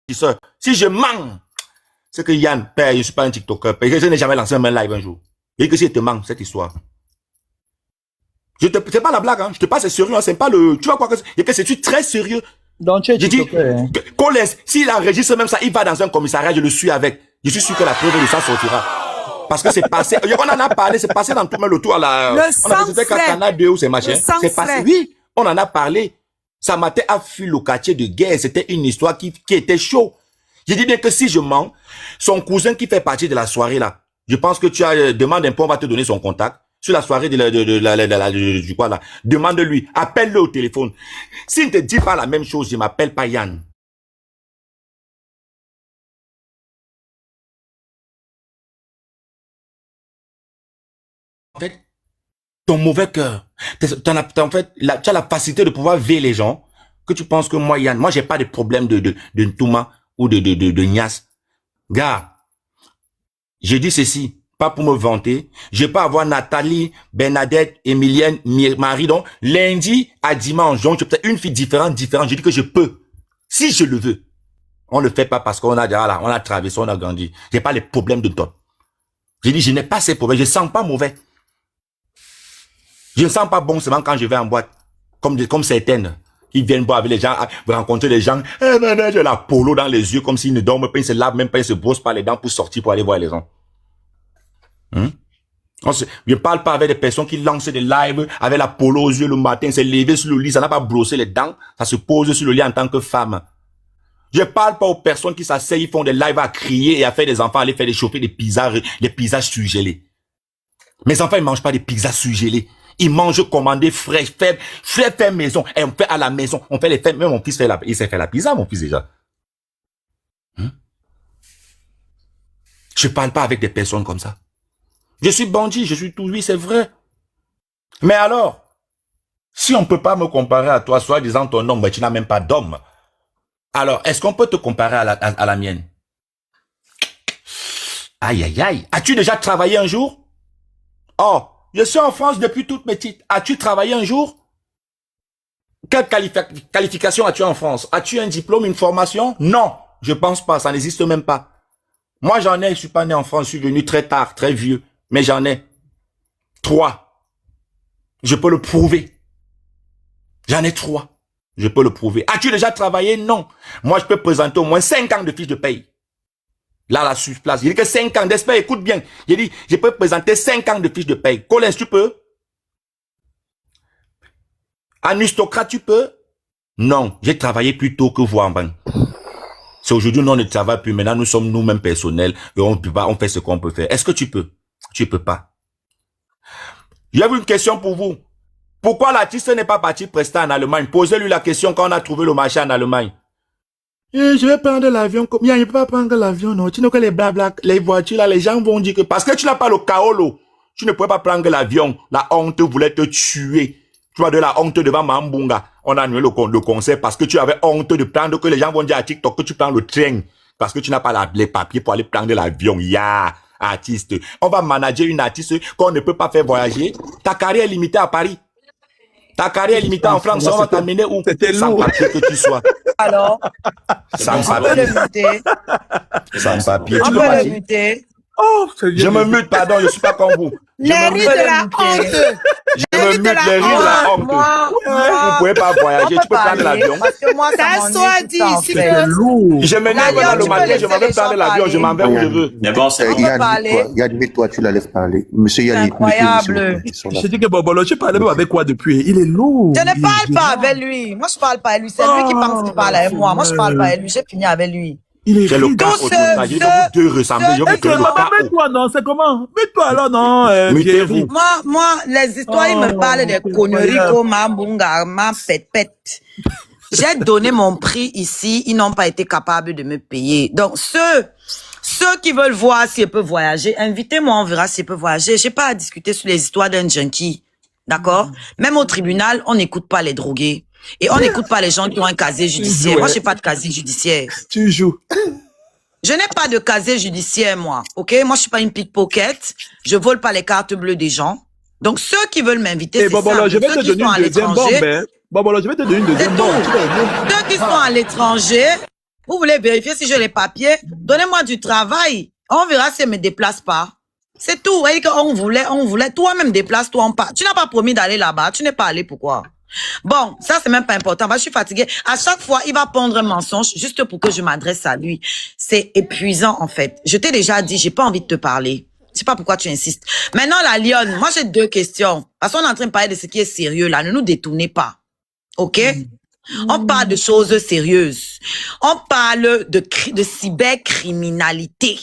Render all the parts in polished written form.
Si je mens, c'est que Yann, père, je ne suis pas un TikToker, je n'ai jamais lancé un live un jour. Et que si je te mens, cette histoire. C'est pas la blague, hein. Je te passe, c'est sérieux, hein. C'est pas le, tu vois quoi, que c'est très sérieux. Donc, tu es je dis, hein. Collins, s'il enregistre même ça, il va dans un commissariat, je le suis avec. Je suis sûr que la preuve de ça sortira. Parce que c'est passé, on en a parlé, c'est passé dans tout le tour à la, on a fait Canal 2 ou c'est machin. C'est passé, oui, on en a parlé. Ça m'a fui le quartier de guerre, c'était une histoire qui était chaud. Je dis bien que si je mens, son cousin qui fait partie de la soirée là, je pense que tu as, demande un peu, on va te donner son contact. Sur la soirée du quoi là, demande-lui, appelle-le au téléphone. S'il ne te dit pas la même chose, je m'appelle pas Yann. En fait, ton mauvais cœur, en fait, tu as la facilité de pouvoir ver les gens, que tu penses que moi, Yann, moi, j'ai pas de problème de Ntouma ou de Nias. Gars, j'ai dit ceci, pas pour me vanter. Je vais pas avoir Nathalie, Bernadette, Emilienne, Marie, donc, lundi à dimanche, donc, peut-être une fille différente. Je dis que je peux. Si je le veux. On ne le fait pas parce qu'on a déjà là, on a traversé, on a grandi. J'ai pas les problèmes de toi. J'ai dit, je n'ai pas ces problèmes, je sens pas mauvais. Je ne sens pas bon seulement quand je vais en boîte. Comme certaines. Ils viennent boire avec les gens, rencontrer les gens. J'ai la polo dans les yeux comme s'ils ne dorment pas, ils se lavent même pas, ils se brossent pas les dents pour sortir, pour aller voir les gens. Je parle pas avec des personnes qui lancent des lives avec la polo aux yeux le matin, c'est levé sur le lit, ça n'a pas brossé les dents, ça se pose sur le lit en tant que femme. Je parle pas aux personnes qui s'asseyent, ils font des lives à crier et à faire des enfants, aller faire des chauffer des pizzas surgelés. Mes enfants, ils mangent pas des pizzas surgelées. Ils mangent commandé frais, fait maison. Et on fait à la maison. On fait les faits. Même mon fils il sait faire la pizza, mon fils déjà. Je parle pas avec des personnes comme ça. Je suis bandit, je suis tout, oui, c'est vrai. Mais alors, si on peut pas me comparer à toi, soit disant ton nom, mais tu n'as même pas d'homme. Alors, est-ce qu'on peut te comparer à la mienne? Aïe, aïe, aïe. As-tu déjà travaillé un jour? Oh, je suis en France depuis toute petite. As-tu travaillé un jour? Quelle qualification as-tu en France? As-tu un diplôme, une formation? Non, je pense pas, ça n'existe même pas. Moi, j'en ai, je suis pas né en France, je suis venu très tard, très vieux. Mais j'en ai 3. Je peux le prouver. J'en ai 3. Je peux le prouver. As-tu déjà travaillé? Non. Moi, je peux présenter au moins 5 ans de fiche de paye. Là, sur place. Il dit que 5 ans, d'espère, écoute bien. J'ai dit, je peux présenter 5 ans de fiche de paye. Collins, tu peux? Anustocrate, tu peux? Non, j'ai travaillé plus tôt que vous en banque. C'est aujourd'hui, nous, on ne travaille plus. Maintenant, nous sommes nous-mêmes personnels et on fait ce qu'on peut faire. Est-ce que tu peux? Tu peux pas. J'ai une question pour vous. Pourquoi l'artiste n'est pas parti prester en Allemagne? Posez-lui la question quand on a trouvé le marché en Allemagne. Je vais prendre l'avion. Il ne peut pas prendre l'avion, non. Tu know que les blabla, les voitures, là, les gens vont dire que parce que tu n'as pas le kaolo, tu ne pouvais pas prendre l'avion. La honte voulait te tuer. Tu as de la honte devant Mambunga. On a annulé le concert parce que tu avais honte de prendre, que les gens vont dire à TikTok que tu prends le train. Parce que tu n'as pas les papiers pour aller prendre l'avion. Artiste. On va manager une artiste qu'on ne peut pas faire voyager. Ta carrière est limitée à Paris. Ta carrière est limitée en France. On va t'amener où? Sans papier que tu sois. Alors, sans papier. On peut le muter. Sans papier. On peut le muter. Oh, je me mute, pardon, je suis pas comme vous. Les rires de la honte. Je me mute les rires de la honte. Vous pouvez pas voyager, tu peux prendre l'avion. Parce que moi, ça soit dit ici que je me lève dans le matin, je m'en vais prendre l'avion, je m'en vais où je veux. Mais bon, c'est Yann, toi, tu la laisses parler. Monsieur Yann, incroyable. Je dis que Bobolo, tu parles même avec quoi depuis? Il est lourd. Je ne parle pas avec lui. Moi, je parle pas avec lui. C'est lui qui pense qu'il parle avec moi. Moi, je parle pas avec lui. J'ai fini avec lui. Il est le cas autre. J'ai vous deux ressembler. Je vous donne le cas. Mets-toi, non, c'est comment? Mets-toi alors, non, Mettez-vous. Moi, les histoires, ils me parlent des conneries comme Mambunga, ma pète. J'ai donné mon prix ici, ils n'ont pas été capables de me payer. Donc, ceux qui veulent voir s'ils peuvent voyager, invitez-moi, on verra s'ils peuvent voyager. J'ai pas à discuter sur les histoires d'un junkie. D'accord? Même au tribunal, on n'écoute pas les drogués. Et on n'écoute pas les gens qui ont un casier judiciaire. Moi, j'ai pas de casier judiciaire. Tu joues. Je n'ai pas de casier judiciaire, moi. OK? Moi, je suis pas une pickpocket. Je vole pas les cartes bleues des gens. Donc, ceux qui veulent m'inviter, c'est ça. Je vais te donner une deuxième bombe, hein. Bobolo, je vais te donner une deuxième bombe. Ceux qui sont à l'étranger, Vous voulez vérifier si j'ai les papiers? Donnez-moi du travail. On verra si elle me déplace pas. C'est tout. Vous voyez qu'on voulait. Toi-même, déplace-toi. Tu n'as pas promis d'aller là-bas. Tu n'es pas allé. Pourquoi? Bon, ça, c'est même pas important. Je suis fatiguée. À chaque fois, il va pondre un mensonge juste pour que je m'adresse à lui. C'est épuisant, en fait. Je t'ai déjà dit, j'ai pas envie de te parler. Je sais pas pourquoi tu insistes. Maintenant, la lionne, moi, j'ai 2 questions. Parce qu'on est en train de parler de ce qui est sérieux, là. Ne nous détournez pas. OK? On parle de choses sérieuses. On parle de cybercriminalité.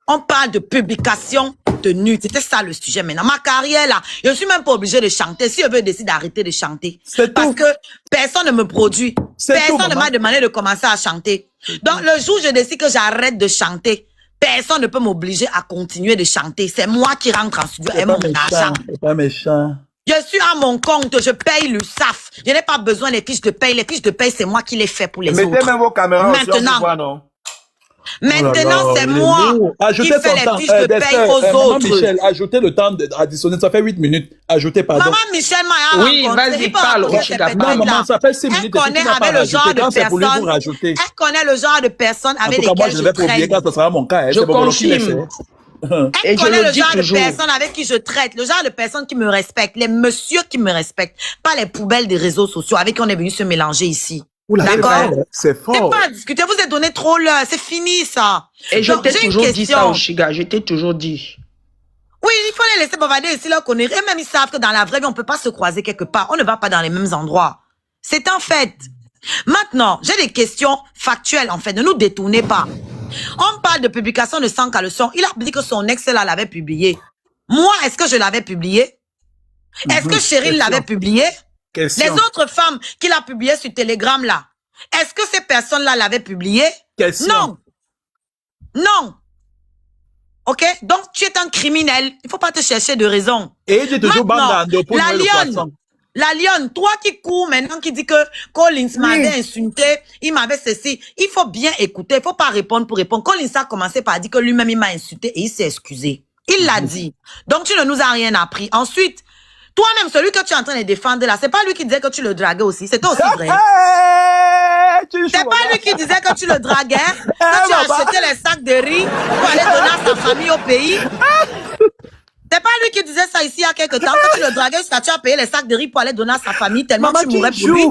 On parle de publication de nudes. C'était ça le sujet maintenant. Ma carrière là, je suis même pas obligée de chanter. Si je veux décider d'arrêter de chanter. Parce que personne ne me produit. Personne ne m'a demandé de commencer à chanter. Donc le jour où je décide que j'arrête de chanter, personne ne peut m'obliger à continuer de chanter. C'est moi qui rentre en studio et mon argent. C'est pas méchant. Je suis à mon compte, je paye l'URSSAF. Je n'ai pas besoin des fiches de paye. Les fiches de paye, c'est moi qui les fais pour les autres. Mettez même vos caméras Maintenant. aussi, on voit, non? Maintenant, c'est moi qui fais les fiches de paye aux autres. Michel, ajoutez le temps additionnel. Ça fait 8 minutes. Ajoutez, pardon. Maman Michel m'a Oui, vas-y, parle. Non, maman, ça fait 6 minutes. Elle connaît avec le genre de personne. Elle connaît le genre de personne avec lesquelles je traite. Quand ce sera mon cas. Je confirme. Elle connaît le genre de personne avec qui je traite. Le genre de personne qui me respecte. Les messieurs qui me respectent. Pas les poubelles des réseaux sociaux avec qui on est venu se mélanger ici. D'accord? C'est fort. C'est pas à discuter. Vous êtes donné trop l'heure. C'est fini, ça. Et je t'ai toujours dit ça, Oshiga. Je t'ai toujours dit. Oui, il faut les laisser bavarder ici, là, qu'on est. Et même, ils savent que dans la vraie vie, on peut pas se croiser quelque part. On ne va pas dans les mêmes endroits. C'est un fait. Maintenant, j'ai des questions factuelles, en fait. Ne nous détournez pas. On parle de publication de 100 caleçons. Il a dit que son ex, là, l'avait publié. Moi, est-ce que je l'avais publié? Est-ce que Cheryl l'avait publié? Les autres femmes qu'il a publiées sur Telegram, là, est-ce que ces personnes-là l'avaient publié? Non. Non. OK? Donc, tu es un criminel. Il faut pas te chercher de raison. Et j'ai toujours la lionne, toi qui cours maintenant, qui dit que Collins m'avait insulté, il m'avait ceci. Il faut bien écouter. Il faut pas répondre pour répondre. Collins a commencé par dire que lui-même, il m'a insulté et il s'est excusé. Il l'a dit. Donc, tu ne nous as rien appris. Ensuite, toi-même, celui que tu es en train de défendre là, c'est pas lui qui disait que tu le draguais aussi. C'était aussi vrai. C'est pas lui qui disait que tu le draguais, que tu as acheté les sacs de riz pour aller donner à sa famille au pays. C'est pas lui qui disait ça ici il y a quelques temps, que tu le draguais jusqu'à tu as payé les sacs de riz pour aller donner à sa famille tellement tu mourrais pour lui.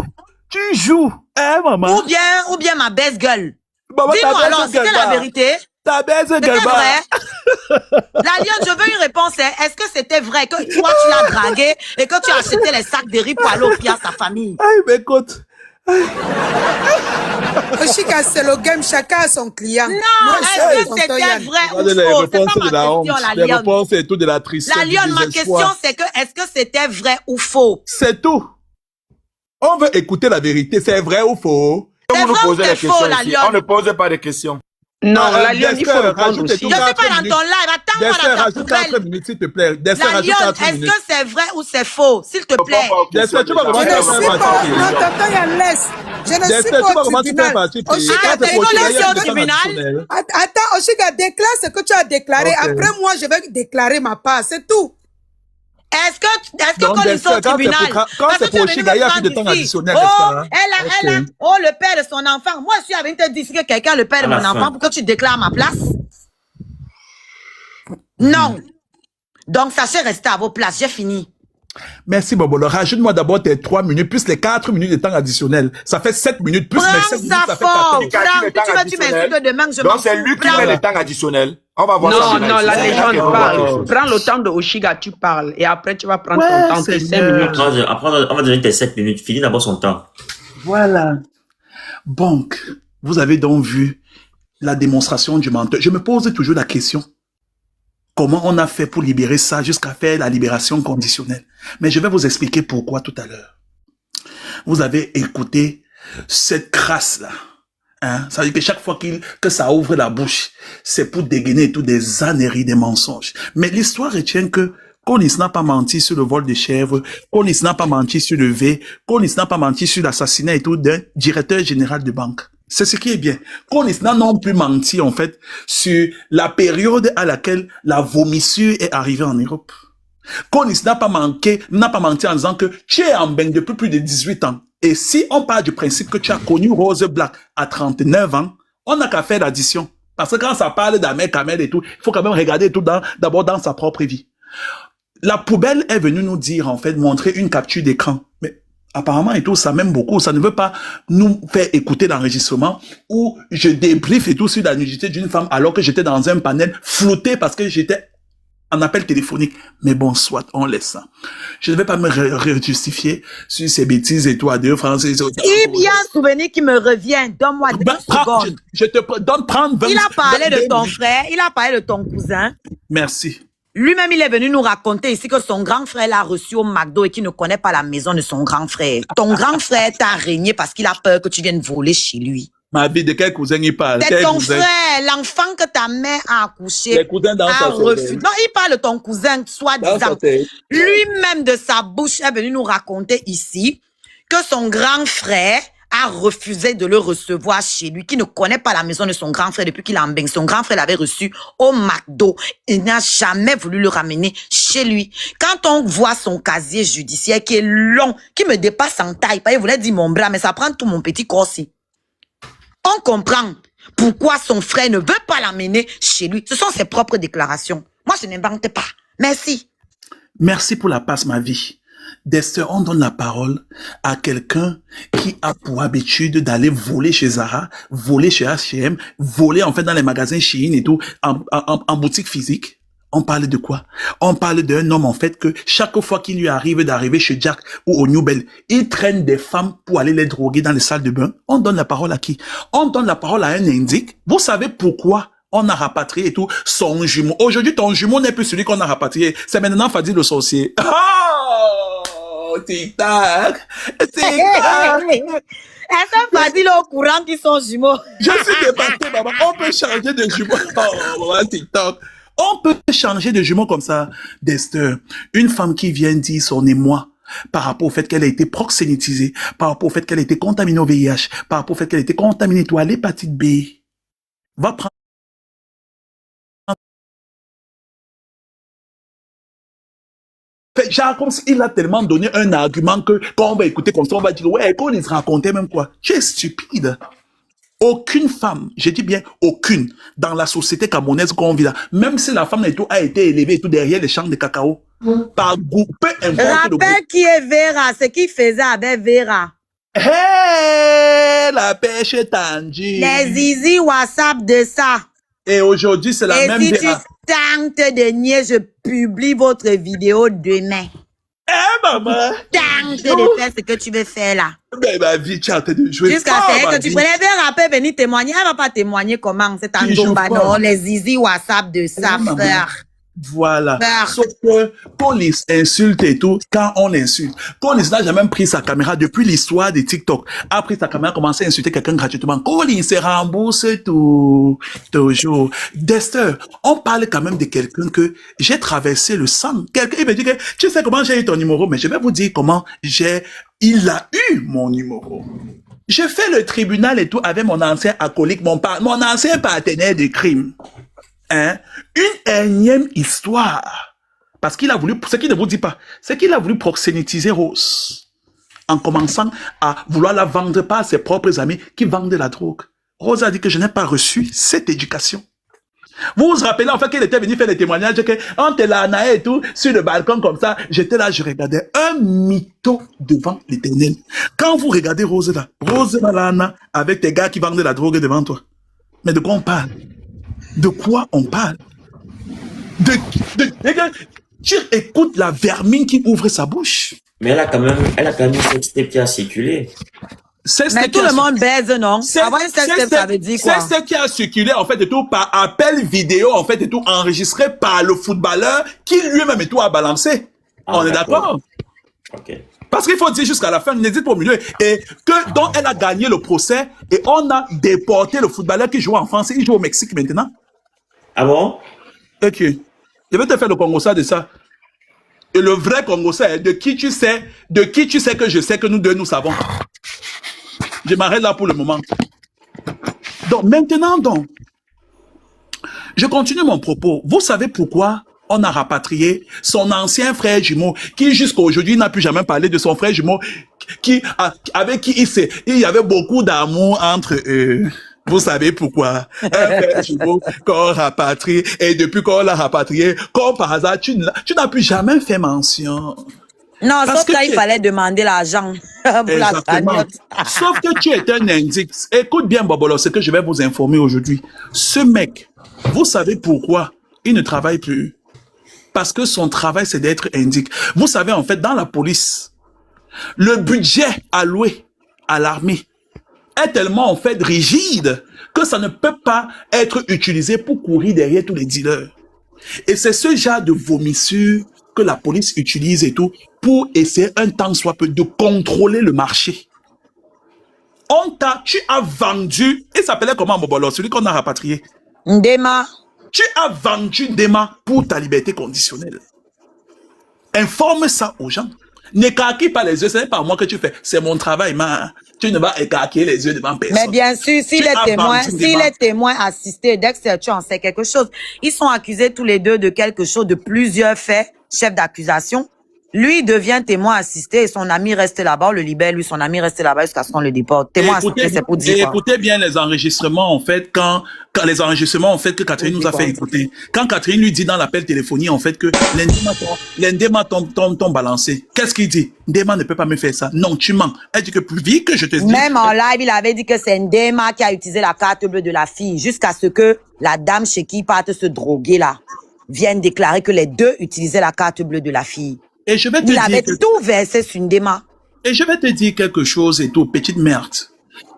Tu joues. Maman. Ou bien ma baisse gueule. Dis-moi alors, c'était la vérité. Ta baisse gueule. C'était vrai. La lionne, je veux une réponse. Est-ce que c'était vrai que toi tu l'as dragué et que tu as acheté les sacs de riz pour aller au pied à sa famille? Aïe, mais écoute. Oshiga, c'est le game, chacun a son client. Non, est-ce que c'était vrai ou faux? C'est pas ma question, la lionne. Les réponses, c'est tout de la tristesse. La lionne, ma question, c'est que, est-ce que c'était vrai ou faux? C'est tout. On veut écouter la vérité, c'est vrai ou faux? C'est vrai ou c'est faux, la lionne? On ne pose pas de questions. Non, la lionne, il faut répondre aussi. Je ne suis pas dans ton live. Attends-moi dans ta rajoute 4 minutes, s'il te plaît. La lionne, est-ce que c'est vrai ou c'est faux? S'il te plaît. Je ne suis pas... Non, tonton Yann, laisse. Je ne suis pas au tribunal. Oshiga, t'es collé au tribunal? Attends, Oshiga, déclare ce que tu as déclaré. Après, moi, je vais déclarer ma part. C'est tout. Est-ce que quand ils sont au tribunal, quand c'est pour Oshiga, il y a plus de temps additionnel, oh, le père de son enfant. Moi, je suis avec te dire que quelqu'un est le père de mon enfant pour que tu déclares ma place. Non. Donc, sachez rester à vos places. J'ai fini. Merci, Bobolo. Rajoute-moi d'abord tes 3 minutes plus les 4 minutes de temps additionnel. Ça fait 7 minutes plus les 7 minutes, ça fait 4 minutes. Tu m'insultes demain que je donc, c'est lui qui met le temps additionnel. On va voir ça. Non, la légende parle. Prends le temps de Oshiga, tu parles. Et après, tu vas prendre ton temps, tes 5 minutes. Après, on va donner tes 7 minutes. Finis d'abord son temps. Voilà. Donc, vous avez donc vu la démonstration du menteur. Je me pose toujours la question. Comment on a fait pour libérer ça jusqu'à faire la libération conditionnelle? Mais je vais vous expliquer pourquoi tout à l'heure. Vous avez écouté cette crasse-là. Hein? Ça veut dire que chaque fois que ça ouvre la bouche, c'est pour dégainer tous des âneries, des mensonges. Mais l'histoire retient que Collins n'a pas menti sur le vol de chèvres, Collins n'a pas menti sur le V, Collins n'a pas menti sur l'assassinat et tout d'un directeur général de banque. C'est ce qui est bien. Collins n'a non plus menti, en fait, sur la période à laquelle la vomissure est arrivée en Europe. Collins n'a pas menti en disant que tu es en bain depuis plus de 18 ans. Et si on part du principe que tu as connu Rose Black à 39 ans, On n'a qu'à faire l'addition. Parce que quand ça parle d'Ahmed Kamel et tout, il faut quand même regarder tout d'abord dans sa propre vie. La poubelle est venue nous dire, en fait, montrer une capture d'écran. Mais apparemment et tout, ça m'aime beaucoup. Ça ne veut pas nous faire écouter l'enregistrement où je débriefe et tout sur la nudité d'une femme alors que j'étais dans un panel flouté parce que j'étais en appel téléphonique. Mais bon, soit, on laisse ça. Je ne vais pas me justifier sur ces bêtises et tout à 2 francs. Il y a un souvenir qui me revient. Donne-moi 2 secondes. Je te donne prendre 20 Il a parlé de ton frère, il a parlé de ton cousin. Merci. Lui-même, il est venu nous raconter ici que son grand frère l'a reçu au McDo et qu'il ne connaît pas la maison de son grand frère. Ton grand frère t'a régné parce qu'il a peur que tu viennes voler chez lui. Ma vie, de quel cousin il parle? C'est ton frère, l'enfant que ta mère a accouché. Les cousins dans sa refusé. Non, il parle de ton cousin, soi-disant. Lui-même de sa bouche est venu nous raconter ici que son grand frère a refusé de le recevoir chez lui, qui ne connaît pas la maison de son grand frère depuis qu'il est en bain. Son grand frère l'avait reçu au McDo. Il n'a jamais voulu le ramener chez lui. Quand on voit son casier judiciaire qui est long, qui me dépasse en taille, il voulait dire mon bras, mais ça prend tout mon petit corps-ci. On comprend pourquoi son frère ne veut pas l'amener chez lui. Ce sont ses propres déclarations. Moi, je n'invente pas. Merci. Merci pour la passe, ma vie. Dester, on donne la parole à quelqu'un qui a pour habitude d'aller voler chez Zara, voler chez H&M, voler en fait dans les magasins Shein et tout, en boutique physique. On parle de quoi? On parle d'un homme en fait que chaque fois qu'il lui arrive d'arriver chez Jack ou au New Bell, il traîne des femmes pour aller les droguer dans les salles de bain. On donne la parole à qui? On donne la parole à un indique. Vous savez pourquoi on a rapatrié et tout son jumeau? Aujourd'hui, ton jumeau n'est plus celui qu'on a rapatrié. C'est maintenant Fadi le sorcier. Oh, tic-tac, tic-tac. Est-ce que Fadi est au courant qu'ils sont jumeaux? Je suis débatté, maman. On peut changer de jumeau. Oh, maman, tic-tac. On peut changer de jumeau comme ça, Dester. Une femme qui vient dire son émoi par rapport au fait qu'elle a été proxénétisée, par rapport au fait qu'elle a été contaminée au VIH, par rapport au fait qu'elle a été contaminée à l'hépatite B, va prendre genre comme s'il a tellement donné un argument que quand on va écouter comme ça, on va dire ouais, qu'on les racontait même quoi. Tu es stupide. Aucune femme, je dis bien aucune, dans la société camerounaise qu'on vit là, même si la femme et tout a été élevée et tout derrière les champs de cacao, par goût, peu importe le goût. Rappelle qui est Vera, ce qu'il faisait avec Vera. Hey, la pêche est tendue. Les zizi WhatsApp de ça. Et aujourd'hui, c'est la même Vera. Et si Vera. tu tentes de nier, je publie votre vidéo demain. Eh, maman! Tente de faire ce que tu veux faire là. Mais ma vie, tu as hâte de jouer. Jusqu'à ce que tu prenais bien rappel, venir témoigner. Elle va pas témoigner comment. C'est un domba, non? Les zizi WhatsApp de ça, frère. Voilà. Sauf que police insulte et tout, quand on l'insulte. Police n'a jamais pris sa caméra depuis l'histoire de TikTok. A pris sa caméra, a commencé à insulter quelqu'un gratuitement. Police se rembourse tout. Toujours. Dester, on parle quand même de quelqu'un que j'ai traversé le sang. Quelqu'un, il me dit que, tu sais comment j'ai eu ton numéro, mais je vais vous dire comment il a eu mon numéro. J'ai fait le tribunal et tout avec mon ancien acolyte, mon ancien partenaire de crime. Hein? Une énième histoire. Parce qu'il a voulu, ce qu'il ne vous dit pas, c'est qu'il a voulu proxénétiser Rose. En commençant à vouloir la vendre par ses propres amis qui vendent de la drogue. Rose a dit que je n'ai pas reçu cette éducation. Vous vous rappelez en fait qu'il était venu faire des témoignages que on te l'a et tout, sur le balcon comme ça, j'étais là, je regardais un mytho devant l'Éternel. Quand vous regardez Rose là, avec tes gars qui vendent de la drogue devant toi. Mais de quoi on parle? De quoi on parle? Tu écoutes la vermine qui ouvre sa bouche. Mais elle a quand même une sextape qui a circulé. Mais tout le monde baise, non? Avoir une sextape, ça veut dire quoi? C'est ce qui a circulé, en fait, et tout, par appel vidéo, en fait, et tout, enregistré par le footballeur qui lui-même et tout a balancé. On est d'accord? Ok. Parce qu'il faut dire jusqu'à la fin, n'hésite pas au milieu. Et que, donc, elle a gagné le procès et on a déporté le footballeur qui joue en France. Il joue au Mexique maintenant. Ah bon? Ok. Je vais te faire le Congo-ça de ça. Et le vrai Congo-ça, de qui tu sais que je sais que nous deux, nous savons. Je m'arrête là pour le moment. Donc, maintenant, je continue mon propos. Vous savez pourquoi on a rapatrié son ancien frère jumeau, qui jusqu'à aujourd'hui n'a plus jamais parlé de son frère jumeau, avec qui il y avait beaucoup d'amour entre eux. Vous savez pourquoi? Un père jumeau qu'on rapatrie, et depuis qu'on l'a rapatrié, comme par hasard, tu n'as plus jamais fait mention. Non, Parce sauf que quand il fallait demander l'argent pour la Exactement. cagnotte. Sauf que tu es un indice. Écoute bien, Bobolo, ce que je vais vous informer aujourd'hui. Ce mec, vous savez pourquoi il ne travaille plus? Parce que son travail, c'est d'être indique. Vous savez, en fait, dans la police, le budget alloué à l'armée est tellement, en fait, rigide que ça ne peut pas être utilisé pour courir derrière tous les dealers. Et c'est ce genre de vomissure que la police utilise et tout pour essayer un tant soit peu de contrôler le marché. Tu as vendu, il s'appelait comment, Bobolo, celui qu'on a rapatrié? Ndema. Tu as vendu Ndema pour ta liberté conditionnelle. Informe ça aux gens. N'écarquille pas les yeux, ce n'est pas moi que tu fais, c'est mon travail, tu ne vas écarquiller les yeux devant personne. Mais bien sûr, s'il est témoin assisté, dès que tu en sais quelque chose, ils sont accusés tous les deux de quelque chose, de plusieurs faits, chef d'accusation. Lui devient témoin assisté et son ami reste là-bas, on le libère, lui, son ami reste là-bas jusqu'à ce qu'on le déporte. Témoin assisté, c'est pour dire quoi? Écoutez bien les enregistrements, en fait, quand les enregistrements, en fait, que Catherine nous a fait écouter. Quand Catherine lui dit dans l'appel téléphonique, en fait, que l'Ndema t'ont balancé. Qu'est-ce qu'il dit? Ndema ne peut pas me faire ça. Non, tu mens. Elle dit que plus vite que je te dis. Même en live, il avait dit que c'est Ndema qui a utilisé la carte bleue de la fille jusqu'à ce que la dame chez qui parte se droguer là vienne déclarer que les deux utilisaient la carte bleue de la fille. Et je vais te il dire avait tout versé sur Ndema. Et je vais te dire quelque chose et tout, petite merde.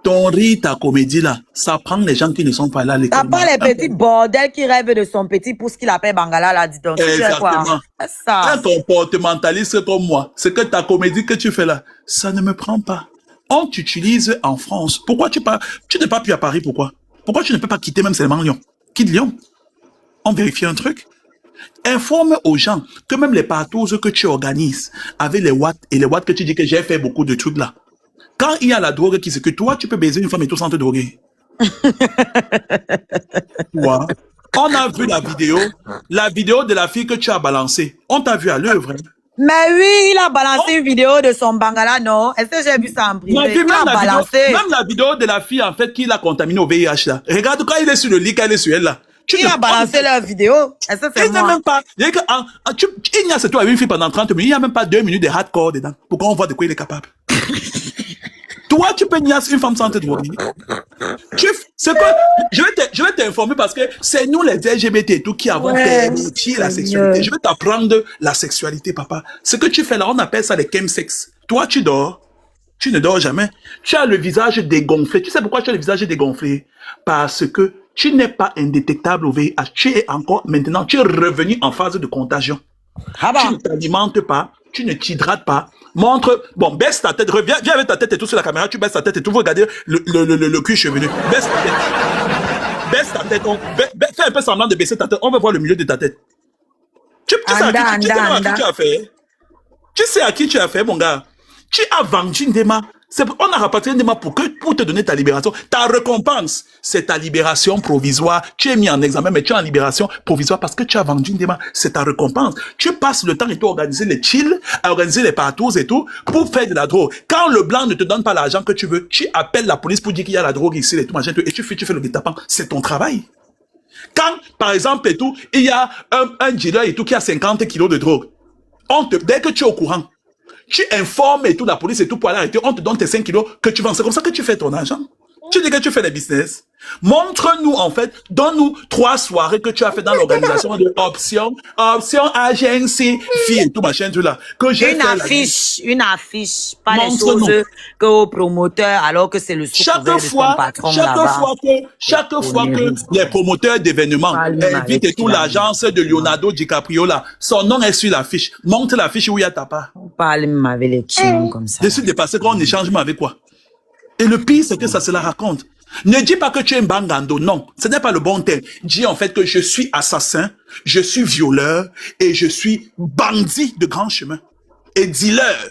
Ton rire, ta comédie là, ça prend les gens qui ne sont pas là à l'école. T'as pas les petits bordels qui rêvent de son petit pouce qu'il appelle Bangala là, dis donc. Exactement. Ça. Un comportementaliste comme moi, c'est que ta comédie que tu fais là, ça ne me prend pas. On t'utilise en France. Pourquoi tu n'es pas plus à Paris, pourquoi? Pourquoi tu ne peux pas quitter même seulement Lyon? Quitte Lyon. On vérifie un truc. Informe aux gens que même les partous que tu organises avec les watts et les watts que tu dis que j'ai fait beaucoup de trucs là. Quand il y a la drogue qui c'est que toi tu peux baiser une femme et tout sans te droguer. Ouais. On a vu la vidéo de la fille que tu as balancée. On t'a vu à l'œuvre. Hein? Mais oui, il a balancé une vidéo de son Bangala, non? Est-ce que j'ai vu ça en privé? Même la vidéo de la fille en fait qui l'a contaminé au VIH là. Regarde quand il est sur le lit, quand il est sur elle là. Il a balancé leur vidéo. Est-ce que c'est moi? Même pas. Il n'y a c'est toi avec une fille pendant 30 minutes. Il n'y a même pas 2 minutes de hardcore dedans. Pour qu'on voit de quoi il est capable. Toi, tu peux niaser une femme sans te droguer. Je vais t'informer parce que c'est nous les LGBT et tout qui avons permis la sexualité. Je vais t'apprendre la sexualité, papa. Ce que tu fais là, on appelle ça les chemsex. Toi, tu dors. Tu ne dors jamais. Tu as le visage dégonflé. Tu sais pourquoi tu as le visage dégonflé? Parce que tu n'es pas indétectable au VIH. Tu es encore, maintenant, tu es revenu en phase de contagion. Ah bah. Tu ne t'alimentes pas, tu ne t'hydrates pas. Baisse ta tête, viens avec ta tête et tout sur la caméra, tu baisses ta tête et tout, vous regardez le cuir chevelu. Baisse ta tête. Baisse ta tête. Fais un peu semblant de baisser ta tête. On va voir le milieu de ta tête. Tu sais à qui tu as fait? Tu sais à qui tu as fait, mon gars? Tu as vendu Ndema. On a rapatrié Ndema pour te donner ta libération. Ta récompense, c'est ta libération provisoire. Tu es mis en examen, mais tu es en libération provisoire parce que tu as vendu Ndema. C'est ta récompense. Tu passes le temps et tout à organiser les chills, à organiser les partous et tout, pour faire de la drogue. Quand le blanc ne te donne pas l'argent que tu veux, tu appelles la police pour dire qu'il y a la drogue ici et tout, machin, et tu fais le guet-apens. C'est ton travail. Quand, par exemple, et tout, il y a un dealer et tout qui a 50 kilos de drogue, dès que tu es au courant, tu informes et tout, la police et tout pour aller arrêter, on te donne tes 5 kilos que tu vends. C'est comme ça que tu fais ton argent. Tu dis que tu fais des business. Montre-nous, en fait, donne-nous 3 soirées que tu as fait dans l'organisation de Option Agency, fille et tout, machin, tout là. Que j'ai une affiche, pas les choses qu'au promoteur, alors que c'est le sous-couvert de ton patron là-bas. Chaque fois que les promoteurs d'événements invitent et tout l'agence de Leonardo DiCaprio là, son nom est sur l'affiche. Montre l'affiche où il y a ta part. On parle même avec les chins comme ça. Décide de passer qu'on échange avec quoi? Et le pire, c'est que ça se la raconte. Ne dis pas que tu es un bangando, non. Ce n'est pas le bon terme. Dis en fait que je suis assassin, je suis violeur et je suis bandit de grand chemin. Et dealer.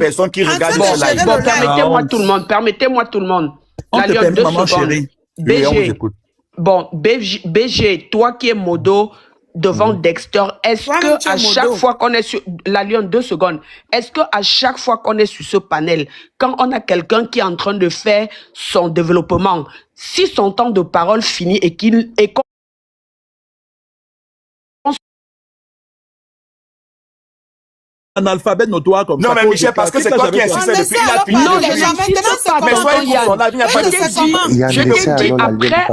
personnes qui regardent train ce de gérer live. le Bon, permettez-moi tout le monde. On La te Lyon, permet, 2 maman secondes. chérie. Oui, on vous BG, écoute. bon, BG, toi qui es modo, devant Dexter, est-ce que à chaque fois qu'on est sur la Lyon, 2 secondes, est-ce que à chaque fois qu'on est sur ce panel, quand on a quelqu'un qui est en train de faire son développement, si son temps de parole finit et qu'il est analphabète notoire comme ça. Non, mais Michel, parce que c'est toi qui insistais depuis. Il a fini. non, depuis. je n'insiste pas. Mais soyez pour son avis, il n'y a pas de souci. Je te dis après,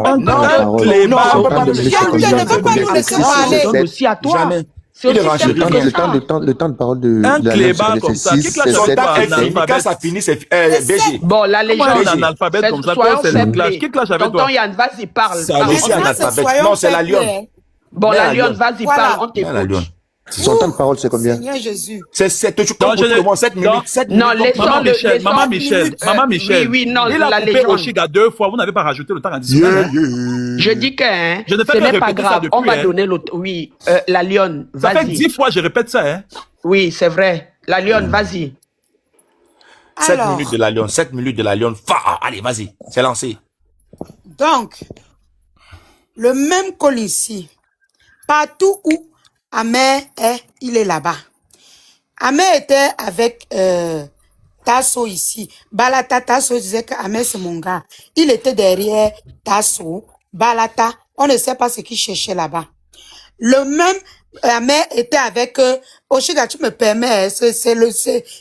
Non, on peut pas nous laisser Je ne veux pas nous laisser parler. donne aussi à toi. Jamais. C'est aussi Le simple que ça. temps de parole de Un la clébat Lyon, comme c'est ça. six, Qui classe c'est Son pas temps un est fini. Quand analphabète? ça finit, c'est BG. Bon, la Comment un légende. analphabète comme ça peut Soyons faire faibles. une clash? Qui clash avec Tonton toi? Yann, vas-y, parle. Ça, Parle. Allez-y, analphabète. Non, c'est la Lyon. Bon, Mais la la Lyon, Lyon. vas-y, Voilà. parle, on La Lyon. t'écoute. son temps de parole, c'est combien? Seigneur Jésus. C'est toujours Non, comme je pour ne- le moment, 7 non. minutes. 7 Non, minutes. laissons le... Maman Michel. Oui, non, Il la a coupé légende. Oshiga 2 fois. Vous n'avez pas rajouté le temps additionnel. hein? Je dis que hein, Je ne fais ce que n'est pas répéter ça grave. depuis, On va hein. donner l'autre. Oui, la Lyon, Ça fait vas-y. 10 fois, je répète ça. Hein. Oui, c'est vrai. La Lyon, vas-y. 7 Alors, minutes de la Lyon. 7 minutes de la Lyon. Allez, vas-y. C'est lancé. donc, le même col ici, partout où Amer est, il est là-bas. Amer était avec Tasso ici. Balata, Tasso disait que Amer c'est mon gars. Il était derrière Tasso. Balata, on ne sait pas ce qu'il cherchait là-bas. Le même Amer était avec Oshiga, tu me permets,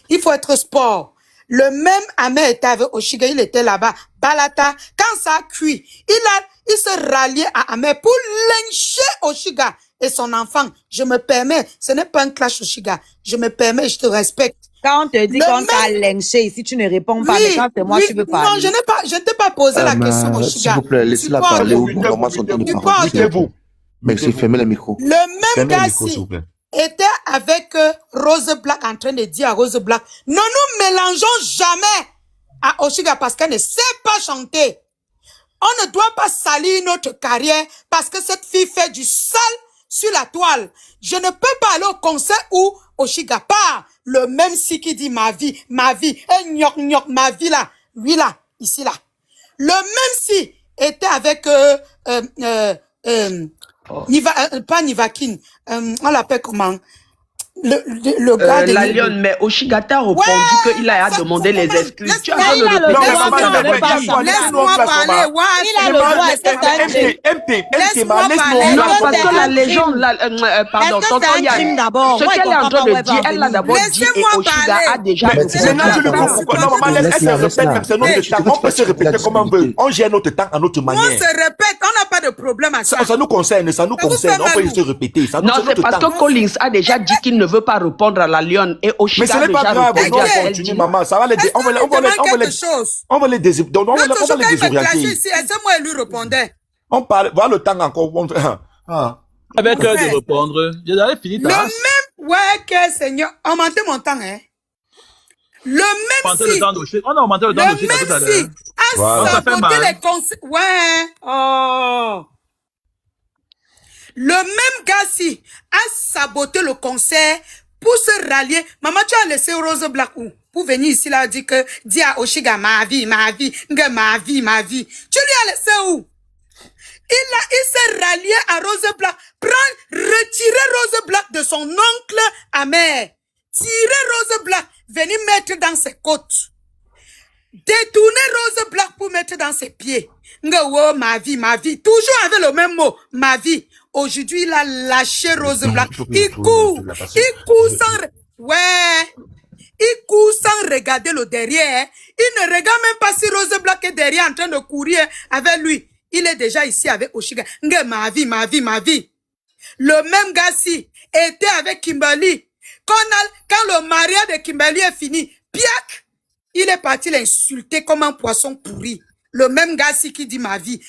il faut être sport. Le même Amer était avec Oshiga, il était là-bas. Balata, quand ça a cuit, il se ralliait à Amer pour lyncher Oshiga et son enfant. Je me permets, ce n'est pas un clash Oshiga. Je me permets, je te respecte. Quand on te dit Le qu'on t'a même- lynché, si tu ne réponds pas, mais quand c'est moi, tu veux non, parler. je ne t'ai pas posé la question S'il Oshiga. vous plaît, laissez-la Tu parles. parler ou vraiment son temps de Tu parole. parles. s'il vous plaît. Mettez-vous. Merci, fermez le micro. Le même Fermez le gars micro, s'il vous plaît. était avec Rose Black en train de dire à Rose Black, ne nous mélangeons jamais à Oshiga parce qu'elle ne sait pas chanter. On ne doit pas salir notre carrière parce que cette fille fait du sale sur la toile. Je ne peux pas aller au concert où Oshiga part. Le même si qui dit ma vie, gnoc, ma vie là, lui là, ici là. Le même si était avec pas Nivakin, on l'appelle comment? Le gars de La Lyon, mais Oshiga t'a répondu qu'il a demandé les excuses. Tu as laisse-moi- besoin de il a le répéter. droit, Non, il a le droit. Laisse-moi parler, Il a le droit, c'est un crime. Laisse-moi parler. Non, Est-ce que parce c'est que un la légende, Est-ce pardon, que tonton c'est un Yann, crime d'abord? ce Moi, qu'elle je est en comprends train pas de où elle dire, va elle l'a en d'abord venir. dit et Laissez-moi Oshiga a parler. déjà Mais répondu. Maintenant, tu lui Laisse-la. coupes. Non, maman, Laisse-la, elle se répète, laisse-la. même c'est notre temps. On peut se répéter comme on veut. On gère notre temps à notre On manière. se répète, on n'a pas de problème à ça. Ça nous concerne, ça nous Ça vous concerne. fait On peut mal se répéter. Ça nous Non, c'est c'est notre parce temps. que Collins a déjà dit qu'il ne veut pas répondre à la Lyon et Mais Oshiga ce a n'est pas déjà grave, répondu non, à ce qu'elle continue, dit. maman, ça va les, Est-ce on va les, qu'on lui demande quelque on chose? va les L'autre jour, quand il me clashait désorienter. ici, est-ce que moi, il lui répondait? On parle, voilà le temps encore. Avec Ouais. de répondre. J'avais fini Le ta race. même, ouais, que Seigneur, augmentez mon temps, hein. Le Augmenter même le si, temps d'Oshiga. On a augmenté le le temps d'Oshiga tout à même l'heure. si, à Voilà. Ça fait saboter mal. les conseils, ouais, oh. Le même gars si a saboté le concert pour se rallier. Maman, tu as laissé Rose Black où? Pour venir ici là, dire que, dis à Oshiga, ma vie, ma vie. Tu lui as laissé où? Il s'est rallié à Rose Black. Retirer Rose Black de son oncle Amer. Tirer Rose Black, venir mettre dans ses côtes. Détourner Rose Black pour mettre dans ses pieds. Oh, ma vie. Toujours avec le même mot, ma vie. Aujourd'hui, il a lâché Rose Black. Il court sans, ouais. Il court sans regarder le derrière. Il ne regarde même pas si Rose Black est derrière en train de courir avec lui. Il est déjà ici avec Oshiga. Ma vie. Le même gars-ci était avec Kimberly. Quand le mariage de Kimberly est fini, piac, il est parti l'insulter comme un poisson pourri. Le même gars-ci qui dit ma vie.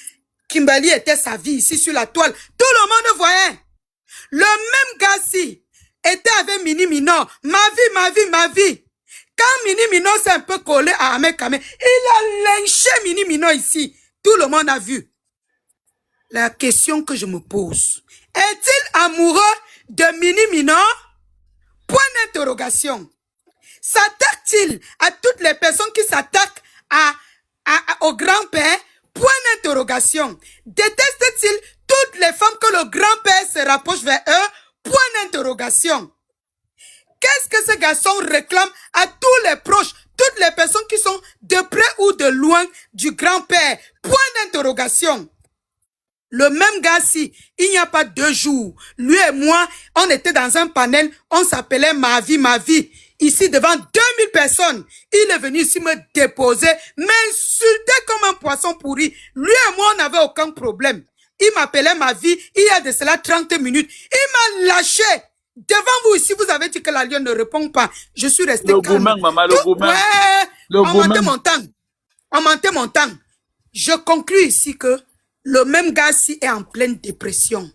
Kimberly était sa vie ici sur la toile. Tout le monde voyait. Le même gars-ci était avec Mini Minor. Ma vie. Quand Mini Minor s'est un peu collé à Ahmed Kamé, il a lynché Mini Minor ici. Tout le monde a vu. La question que je me pose, est-il amoureux de Mini Minor? Point d'interrogation. S'attaque-t-il à toutes les personnes qui s'attaquent au grand-père Point d'interrogation. Déteste-t-il toutes les femmes que le grand-père se rapproche vers eux? Point d'interrogation. Qu'est-ce que ce garçon réclame à tous les proches, toutes les personnes qui sont de près ou de loin du grand-père? Point d'interrogation. Le même gars-ci, il n'y a pas 2 jours, lui et moi, on était dans un panel, on s'appelait Ma vie, ma vie. Ici, devant 2000 personnes, il est venu ici me déposer, m'insulter comme un poisson pourri. Lui et moi, on n'avait aucun problème. Il m'appelait Ma vie, il y a de cela 30 minutes. Il m'a lâché. Devant vous ici, vous avez dit que la lionne ne répond pas. Je suis resté calme. Le gourmand, maman, le gourmand. Ouais, Le on gourmand. mentait mon temps. On mentait mon temps. Je conclus ici que le même gars-ci est en pleine dépression.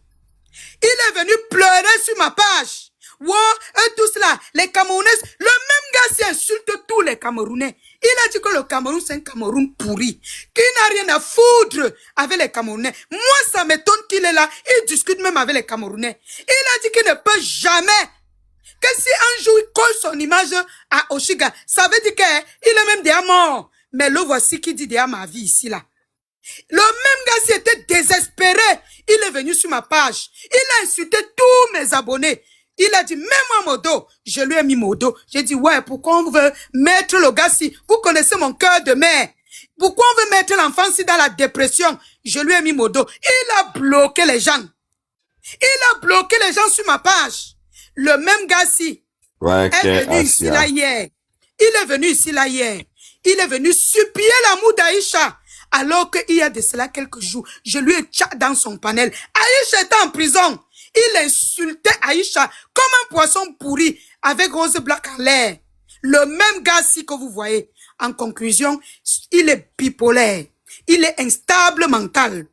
Il est venu pleurer sur ma page. Wow, eux tous là, les Camerounais, le même gars-ci insulte tous les Camerounais. Il a dit que le Cameroun, c'est un Cameroun pourri, qu'il n'a rien à foutre avec les Camerounais. Moi, ça m'étonne qu'il est là, il discute même avec les Camerounais. Il a dit qu'il ne peut jamais, que si un jour il colle son image à Oshiga, ça veut dire qu'il est même déjà mort. Mais le voici qui dit déjà ma vie ici là. Le même gars s'y était désespéré. Il est venu sur ma page. Il a insulté tous mes abonnés. Il a dit, mets-moi Modo. Je lui ai mis Modo. J'ai dit, ouais, pourquoi on veut mettre le gars si vous connaissez mon cœur de mère? Pourquoi on veut mettre l'enfant si dans la dépression? Je lui ai mis Modo. Il a bloqué les gens. Il a bloqué les gens sur ma page. Le même gars si est venu ici là hier. Il est venu ici là hier. Il est venu supplier l'amour d'Aïcha. Alors qu'il y a de cela quelques jours, je lui ai tchat dans son panel. Aïcha était en prison. Il insultait Aïcha comme un poisson pourri avec Rose Black en l'air. Le même gars-ci que vous voyez. En conclusion, il est bipolaire. Il est instable mental.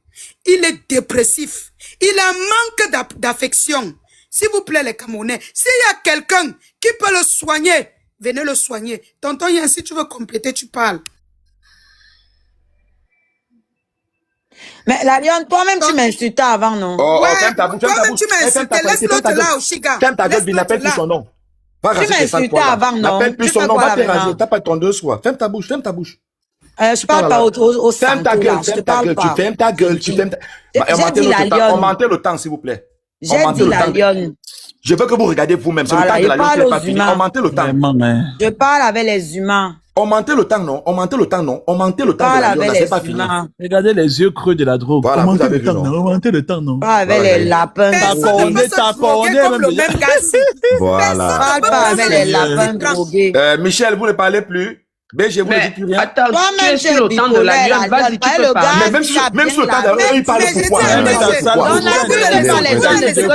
Il est dépressif. Il a un manque d'affection. S'il vous plaît, les Camerounais, s'il y a quelqu'un qui peut le soigner, venez le soigner. Tonton Yann, si tu veux compléter, tu parles. Mais la lionne, toi-même, tu m'insultais avant, non? Oh, Ouais, ferme ta bouche, ferme ta toi-même, bouche. tu m'as insulté. Laisse l'autre là, Oshiga. Ferme ta gueule, Laisse n'appelle l'autre plus son là. nom. Pas Tu raser tes sales m'insultais poils, là. avant, non? N'appelle plus Tu son fais nom, quoi va là te raser. maintenant? T'as pas ton deux soirs. Ferme ta bouche, ferme ta bouche. Je parle pas au Ferme ta santo, gueule, là. Je te ferme ta parle gueule. Tu pas. fermes ta gueule, tu fermes ta... J'ai Augmentez dit la le temps. lionne. Augmentez le temps, s'il vous plaît. J'ai Augmentez dit le la temps. lionne. Je veux que vous regardez vous-même. C'est le Voilà, temps de la il lionne qui parle n'est aux pas fini. humains. Augmentez le temps. Vraiment, hein. Je parle avec les humains. Augmentez le temps, non. Augmentez le temps, non. Augmentez le temps de Parle la lionne, là, avec c'est les pas fini. humains. Regardez les yeux creux de la drogue. Voilà, Augmentez vous avez le temps, vu, non. non. Augmentez le temps, non. Parle avec les lapins. Personne T'as ne peut se t'as droguer condamné comme le même même gars-ci. Voilà. Parle pas avec les lapins drogués. Michel, vous ne parlez plus. BG, vous ne dites plus rien. Attends, tu Toi-même, es sur le temps de la lionne. Vas-y, tu peux le parler. gars, Mais même qui sur a même bien sur le temps la- de il parle Mais j'ai pourquoi dit hein, un mais message. ça, Non, pourquoi non, vous ne laissez pas les gens Attendez, de quoi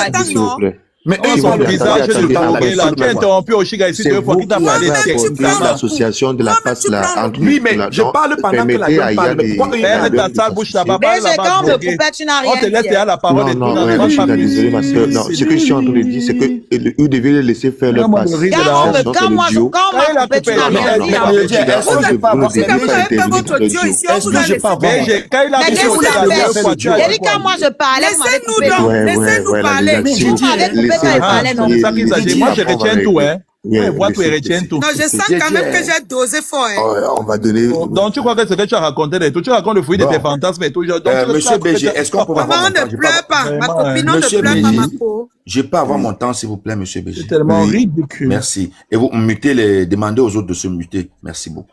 attendez, s'il vous plaît. Mais eux, On ils son parlent visage bizarre, de sur le temps. drogué là. Tu as interrompu Oshiga ici C'est 2 fois vous qui t'a qui parlé avez de apporté sexe. l'association de la passe là entre Oui, mais je parle pendant que la lionne parle. Mais pourquoi eux, ils Ferme parlent? ta sale bouche là-bas. Parle BG, là-bas. quand on me drogué. coupait, tu n'as On rien te laisse dit. derrière la parole et tout. Non, dans ouais, les je suis grandes familles. désolé, ma soeur. Non, ce que je suis en train de dire, c'est que vous devez les laisser faire leur Vraiment, passe. le riz de la Quand on honte. me, quand moi, duo. quand on m'a coupé, tu n'as rien dit. hein. mais est-ce que je peux avoir Si quand vous avez fait votre Dieu ici, on Est-ce vous que a je laissé. peux avoir BG, quand il a Mais fait qu'est-ce ça, que il vous a avez deux fois, fait? tu as J'ai dit quand moi je parlais, vous m'avez Laissez-nous coupé. donc. Ouais, Laissez-nous ouais, parler. la Tu légation. m'avais coupé quand il parlait, non? C'est ça qu'il s'agit. Moi, je retiens tout, hein. Yeah, Moi, tu laissez- retiens tout. Non, je sens quand même que j'ai dosé fort. hein. Oh, on va donner. Donc, tu crois que ce que tu as raconté et tout, tu racontes le fruit de Bon. tes fantasmes et tout. Donc, tu Monsieur BG, est-ce qu'on peut avoir Maman, mon temps? ne pleure pas. Ma Vraiment, copine, on ne Monsieur pleure pas, Béji. ma peau. Je peux avoir mon temps, s'il vous plaît, monsieur C'est BG. tellement Oui. ridicule. Merci. Et vous mutez les, demandez aux autres de se muter. Merci beaucoup.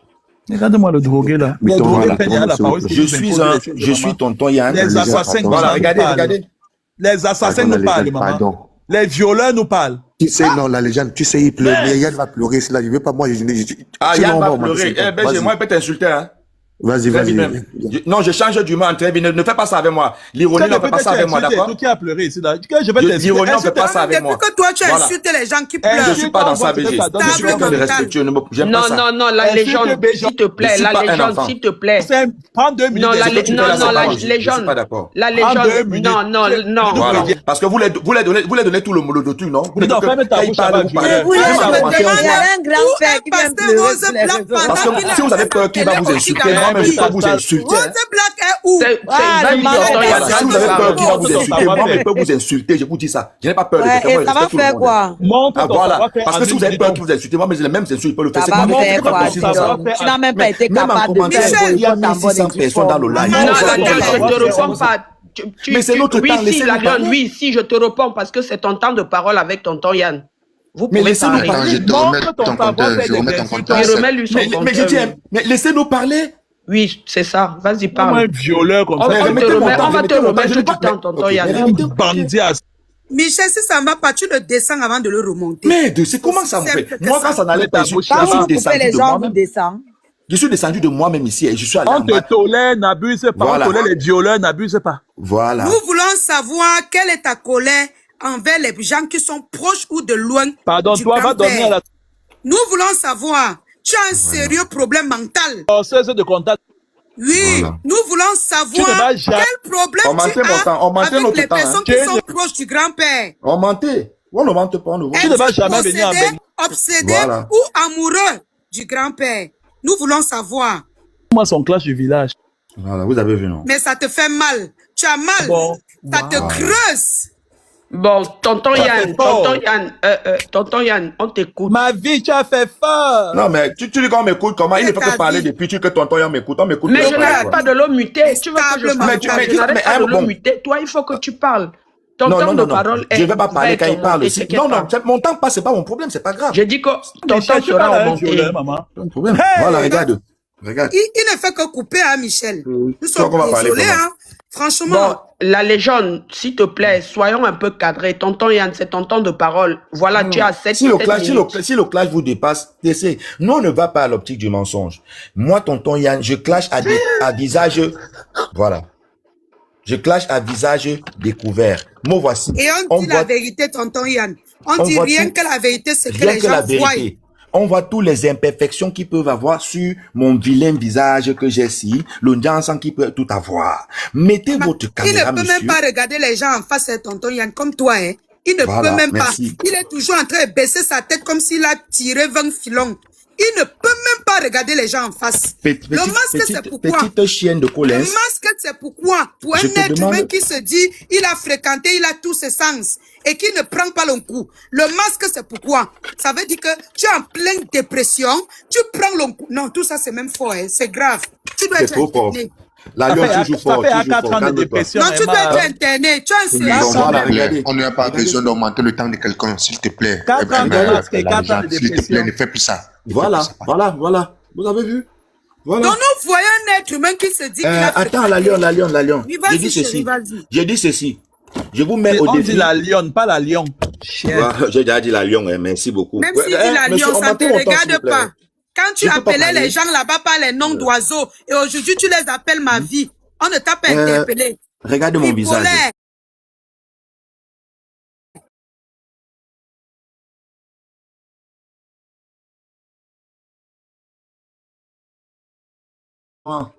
Regarde-moi le drogué là. Le Mettons-le drogué à la peine à la parole, parole. s'il Je vous suis je suis tonton Yann. Les assassins nous Voilà, parlent. regardez. Les assassins nous parlent, maman. Pardon. Les violeurs nous parlent. Tu sais, non, la légende, tu sais, il pleure, mais Yann va pleurer, c'est là, je veux pas, moi, Ah, sinon, Yann on va on pleurer. Eh, BG, Vas-y. moi, il peut t'insulter, hein. Vas-y, Très vas-y. bien. Non, je change d'humain, très bien. Ne fais pas ça avec moi. L'ironie, ne fait pas ça avec moi, d'accord? Tout qui a pleuré ici là. Je vais L'ironie, ne fait pas ça avec Depuis moi. que toi, tu as Voilà. insulté les gens qui Je pleurent. suis pas dans ça, BG. Je suis quelqu'un de respectueux. J'aime pas Non, ça. non, non, la Insulte légende, BG. s'il te Je plaît, suis la pas un légende, enfant. s'il te plaît. Prends 2 minutes. Non, la Ce que tu fais là, c'est non, pas la moi, je suis légende. pas d'accord. La En 2 légende, minutes. non, non, non. Voilà. Parce que vous les donnez tout le truc, non? Vous Non, dites que ferme ta quand il bouche parle, avant, vous parlez. je Vous laissez laissez me me demander il y a un grand-père qui vient pasteur pleurer Rose sur les Blanc réseaux. pendant Parce que qu'il a si vous avez peur qu'il va vous appelé insulter, Oshiga moi Moi-même, je peux vous insulter. Rose Black est où? Vas-y, tonton Yann, Si vous avez peur qu'il va vous insulter, moi-même, je peux vous insulter, je vous dis ça. Je n'ai pas peur de quelqu'un, moi, Et je ça va respecte tout le faire monde. quoi? Ah, voilà. Parce que si vous avez peur qu'il vous insulte, moi, mais j'ai les mêmes insultes, je peux le faire. Ça C'est va pas moi, faire c'est pas quoi, possible, dis ça. donc? Tu n'as même pas été Même en capable de commentaire, faire il y a 1600 personnes dans le live. Non, Non, ça la va lionne, faire. je te réponds pas. Mais c'est notre oui, temps, si, laissez-nous la lionne, parler. oui, si, je te réponds parce que c'est ton temps de parole avec tonton Yann. Vous Mais pouvez laissez-nous parler. Attends, je te remets ton compteur. Je remets ton compteur. Il remet lui son Mais j'ai compteur. dit, mais laissez-nous parler. Oui, c'est ça. Vas-y, Comme un parle. violeur comme On ça. va te remettez mon temps, remettre je du n'ai pas- temps, tonton Ok, Yann. mais remettez- Bandit à Michel, si ça ne va pas, tu le descends avant de le remonter. Mais c'est comment ça me C'est fait? simple que Moi, ça. quand ça n'allait pas, je Quand suis vous coupez descendu les de gens, vous moi-même. descendez. Je suis descendu de moi-même ici et je suis allé On en bas. te tolère, n'abuse pas. Voilà. On tolère les violeurs, n'abuse pas. Voilà. Nous voulons savoir quelle est ta colère envers les gens qui sont proches ou de loin Pardon, du toi, va grand-père. donner à la Nous voulons savoir, tu as un sérieux problème mental. forceuse de contact. Oui, Voilà. nous voulons Tu savoir ne vas jamais- quel problème Augmentez tu mon as temps, augmentez avec notre les temps, personnes hein. qui Tu sont ne- proches du grand-père. On mentait. On ne mente pas, on ne voit. Tu ne vas Es-tu jamais venir en possédé, Belgique. obsédé Voilà. ou amoureux du grand-père? Nous voulons savoir. Moi, son clash du village. Voilà, vous avez vu, non? Mais ça te fait mal. Tu as mal. Bon. Ça te creuse. Bon, tonton Ça Yann, fait fort. tonton Yann, on t'écoute. Ma vie, tu as fait fort. Non, mais tu dis qu'on m'écoute comment? Il ne fait Ta que parler vie. depuis que tonton Yann m'écoute. On m'écoute. Mais pas, je quoi. n'arrête pas de le muter. Tu veux que je Stable parle? mental. Je n'arrête pas de le bon. muter. Toi, il faut que tu parles. Ton Non, temps non, de non, non. parole est Je ne vais pas parler quand il parle aussi. t'inquiète Non, non, pas. mon temps passe, c'est pas mon problème, c'est pas grave. Je dis que ton Michel, temps tu parles sera à un augmenté. violeur, maman. Pas de problème. Hey! Voilà, regarde. Regarde. Il ne fait que couper, hein, Michel. Nous Tu sommes vois qu'on va parler désolés, comment? hein. Franchement. Bon, la légende, s'il te plaît, soyons un peu cadrés. Tonton Yann, c'est ton temps de parole. Voilà, tu as 7 Si le minutes. clash vous dépasse, laissez. Nous, on ne va pas à l'optique du mensonge. Moi, tonton Yann, je clash à visage, voilà. Je clash à visage découvert. Me voici. Et on dit la vérité, tonton Yann. On dit voit rien tout. que la vérité, c'est que Rien les que la gens voient. vérité. On voit toutes les imperfections qu'ils peuvent avoir sur mon vilain visage que j'ai ici, l'audience qui peut tout avoir. Mettez votre Il caméra, ne peut monsieur. même pas regarder les gens en face, tonton Yann, comme toi, hein. Il ne Voilà, peut même merci. pas. Il est toujours en train de baisser sa tête comme s'il a tiré 20 filons. Il ne peut même pas regarder les gens en face. Le masque, c'est pourquoi. Petite chienne de Le colère. masque, c'est pourquoi. Pour Je un te être demande- humain qui se dit, il a fréquenté, il a tous ses sens et qui ne prend pas le coup. Le masque, c'est pourquoi. Ça veut dire que tu es en pleine dépression, tu prends le coup. Non, tout ça, c'est même faux, hein. C'est grave. Tu dois C'est être trop fort. interné. La Ça lion fait toujours ça fort, fait à toujours 4 fort. ans de Calme-toi. dépression. Non, tu dois Emma. être interné. Tu as un Oui, sérieux bon, voilà, problème. regardez. on n'a pas besoin d'augmenter le temps de quelqu'un, s'il te plaît. 4 ans de Eh ben, masque et 4 ans de s'il te plaît, dépression. ne fais plus ça. Ne fais Voilà, plus ça. voilà. Vous avez vu? Voilà. Donc, nous voyons un être humain qui se dit qu'il a Attends, fréquenté. la lion. Oui, vas-y, J'ai dit chérie, ceci. vas-y. J'ai dit ceci. Je vous mets au On défi. dit la lionne, pas la lion. Chien. Ouais, j'ai déjà dit la lion, hein, merci beaucoup. Même Ouais, si dit la monsieur, lion, ça ne augmentez te mon temps, s'il vous regarde plaît. pas. Quand tu Je peux pas appelais parler. les gens là-bas par les noms d'oiseaux et aujourd'hui tu les appelles ma vie, on ne t'a pas interpellé. Regarde mon visage. Bipolaire. Ah.